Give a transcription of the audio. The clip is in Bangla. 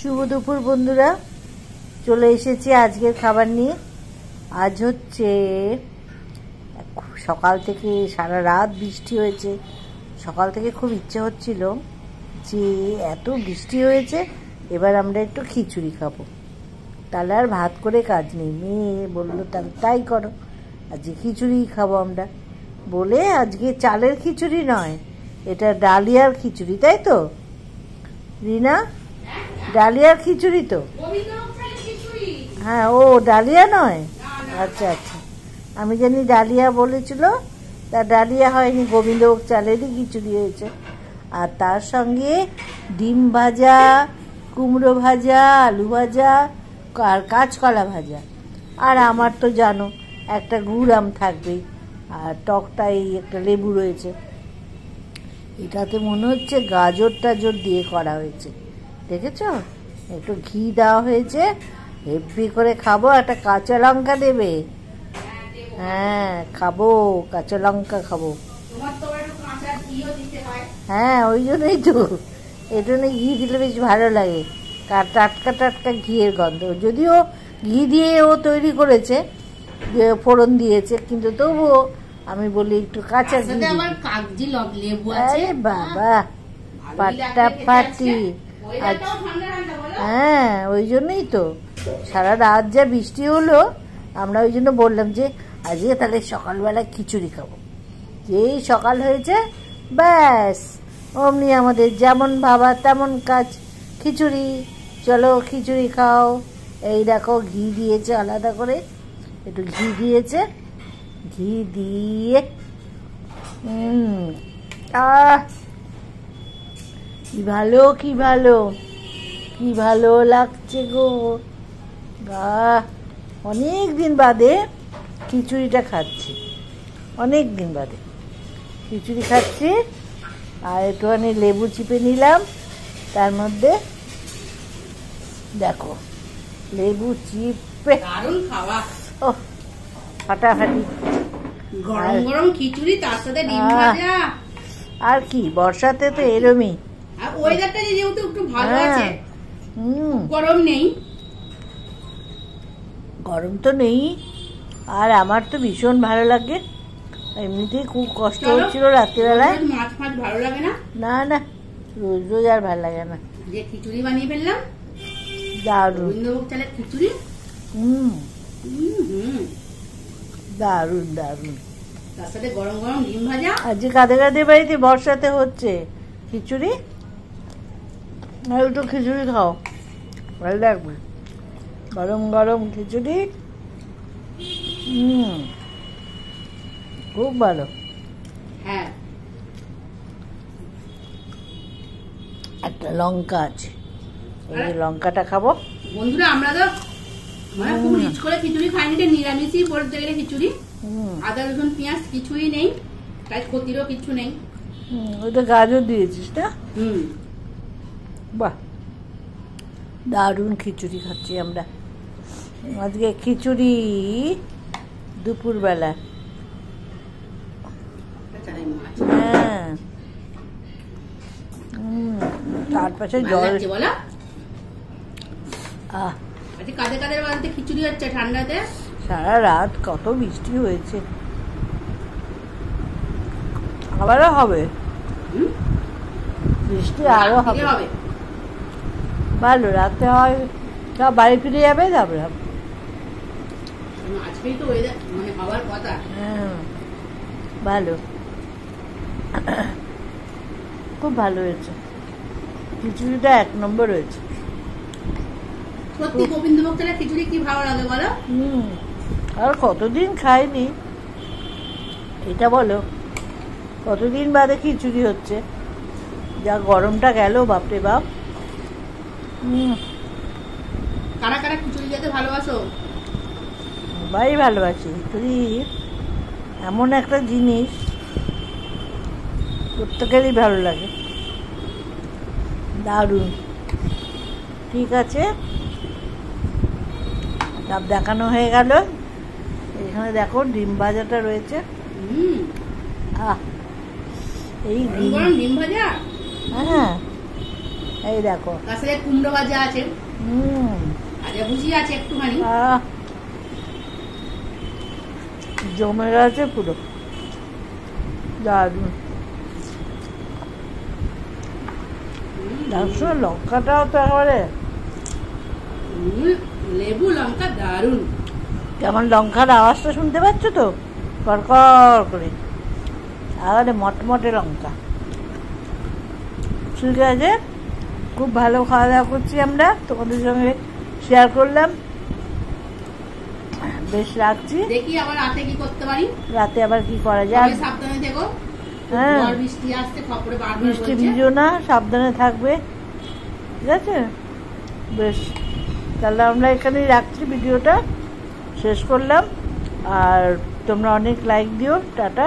শুভ দুপুর বন্ধুরা, চলে এসেছি আজকের খাবার নিয়ে। আজ হচ্ছে সকাল থেকে সারা রাত বৃষ্টি হয়েছে। সকাল থেকে খুব ইচ্ছে হচ্ছিল যে এত বৃষ্টি হয়েছে এবার আমরা একটু খিচুড়ি খাবো, তাহলে আর ভাত করে কাজ নেই। মেয়ে বললো তাহলে তাই করো, আজকে খিচুড়ি খাবো আমরা বলে। আজকে চালের খিচুড়ি নয়, এটা ডালিয়ার খিচুড়ি, তাই তো রিনা? ডালিয়ার খিচুড়ি তো? হ্যাঁ, ও ডালিয়া নয়। আচ্ছা আচ্ছা, আমি জানি ডালিয়া বলেছিল, তা ডালিয়া হয়নি, গোবিন্দভোগ চালেরই খিচুড়ি হয়েছে। আর তার সঙ্গে ডিম ভাজা, কুমড়ো ভাজা, আলু ভাজা আর কাঁচকলা ভাজা। আর আমার তো জানো একটা গুড় আম থাকবেই, আর টকটাই একটা লেবু রয়েছে। এটাতে মনে হচ্ছে গাজর টাজর দিয়ে করা হয়েছে, দেখেছ? একটু ঘি দেওয়া হয়েছে, হেব্বি করে খাবো। একটা কাঁচা লঙ্কা দেবে? হ্যাঁ খাবো, কাঁচা লঙ্কা খাবো। হ্যাঁ ওই জন্যই তো, এই জন্য ঘি দিলে বেশ ভালো লাগে, টাটকা টাটকা ঘিয়ের গন্ধ। যদিও ঘি দিয়ে ও তৈরি করেছে, ফোড়ন দিয়েছে, কিন্তু তবুও আমি বলি একটু কাঁচা ঘি। আরে বাবা, ফাটাফাটি। হ্যাঁ ওই জন্যই তো সারা রাত যা বৃষ্টি হলো, আমরা ওই জন্য বললাম যে আজকে তাহলে সকালবেলা খিচুড়ি খাবো। যেই সকাল হয়েছে ব্যাস অমনি আমাদের যেমন ভাবা তেমন কাজ, খিচুড়ি। চলো খিচুড়ি খাও। এই দেখো ঘি দিয়েছে আলাদা করে, একটু ঘি দিয়েছে, ঘি দিয়ে কি ভালো কি ভালো কি ভালো লাগছে গো। অনেক দিন বাদে খিচুড়িটা খাচ্ছি, অনেক দিন বাদে খিচুড়ি খাচ্ছি। আর একটুখানি লেবু চিপে নিলাম তার মধ্যে, দেখো লেবু চিপে ও ফাটাফাটি গরম গরম খিচুড়ি, তার সাথে ডিম ভাজা। আর কি, বর্ষাতে তো এরমই। আর ওয়েদারটা যেহেতু একটু ভালো আছে, গরম নেই, গরম তো নেই। আর আমার তো ভীষণ ভালো লাগে, এমনিতেই খুব কষ্ট হচ্ছিল রাত্রিবেলায়। মাছ মাছ ভালো লাগে না? না না, রোজ রোজ আর ভালো লাগে না। যে খিচুড়ি বানিয়ে ফেললাম, দারুণ গোবিন্দভোগ চালের খিচুড়ি, দারুণ দারুণ। তার সাথে গরম গরম ডিম ভাজা। আজকে কাদের কাদের বাড়িতে বর্ষাতে হচ্ছে খিচুড়ি? আর একটু খিচুড়ি খাও, ভালো লাগবে। গরম গরম খিচুড়ি, খুব ভালো। হ্যাঁ, একটা লঙ্কা আছে, এই লঙ্কাটা খাবো বন্ধুরা। আমরা তো মানে খুব রিচ করে খিচুড়ি খাইনি, নিরামিষই বলতে গেলে খিচুড়ি। আদা রসুন পেঁয়াজ কিছুই নেই, তাই ক্ষতিরও কিছু নেই। ওটা গাজর দিয়েছিস না? বাহ, দারুণ খিচুড়ি খাচ্ছি আমরা আজকে। খিচুড়ি দুপুরবেলা। হ্যাঁ, তার পাশে জল। কাদের কাদের বাড়িতে খিচুড়ি হচ্ছে ঠান্ডাতে? সারা রাত কত বৃষ্টি হয়েছে, আবারও হবে বৃষ্টি, আরো হবে। ভালো, রাতে হয় সব বাড়ি ফিরে যাবে, তারপরে আজকেই তো ওয়েদার মানে হওয়ার কথা। হ্যাঁ ভালো, খুব ভালো হয়েছে খিচুড়িটা, এক নম্বর হয়েছে সত্যি। গোবিন্দভোগ চালের খিচুড়ি কি ভালো লাগে বলো? আর কতদিন খাইনি, এটা বলো কতদিন বাদে খিচুড়ি হচ্ছে। যা গরমটা গেল, বাপরে বাপ। কারা কারা খিচুড়ি খেতে ভালোবাসো? সবাই ভালোবাসি। খিচুড়ি এমন একটা জিনিস, প্রত্যেকেরই ভালো লাগে, দারুণ। ঠিক আছে, সব দেখানো হয়ে গেল। এখানে দেখো ডিম ভাজাটা রয়েছে। এই ডিম ভাজা, হ্যাঁ এই দেখো, তার সাথে কুমড়ো ভাজা আছে, হুম, ভাজা ভুজি আছে একটুখানি। জমে গেছে পুরো, দারুণ। দেখো লঙ্কাটাও তো একেবারে লেবু লঙ্কা দারুন। কেমন লঙ্কার আওয়াজটা শুনতে পাচ্ছ তো, কড়কড় করে, একেবারে মটমটে লঙ্কা। ঠিক আছে, খুব ভালো খাওয়া দাওয়া করছি আমরা, তোমাদের সঙ্গে শেয়ার করলাম। বেশ, রাখছি। দেখি আবার রাতে কি করতে পারি, রাতে আবার কি করা যায়। সাবধানে থেকো। হ্যাঁ, বৃষ্টি আসছে, খবরে বারবার বৃষ্টি বলছে। ভিজো না, সাবধানে থাকবে, ঠিক আছে? বেশ, তাহলে আমরা এখানেই রাখছি, ভিডিওটা শেষ করলাম। আর তোমরা অনেক লাইক দিও। টাটা।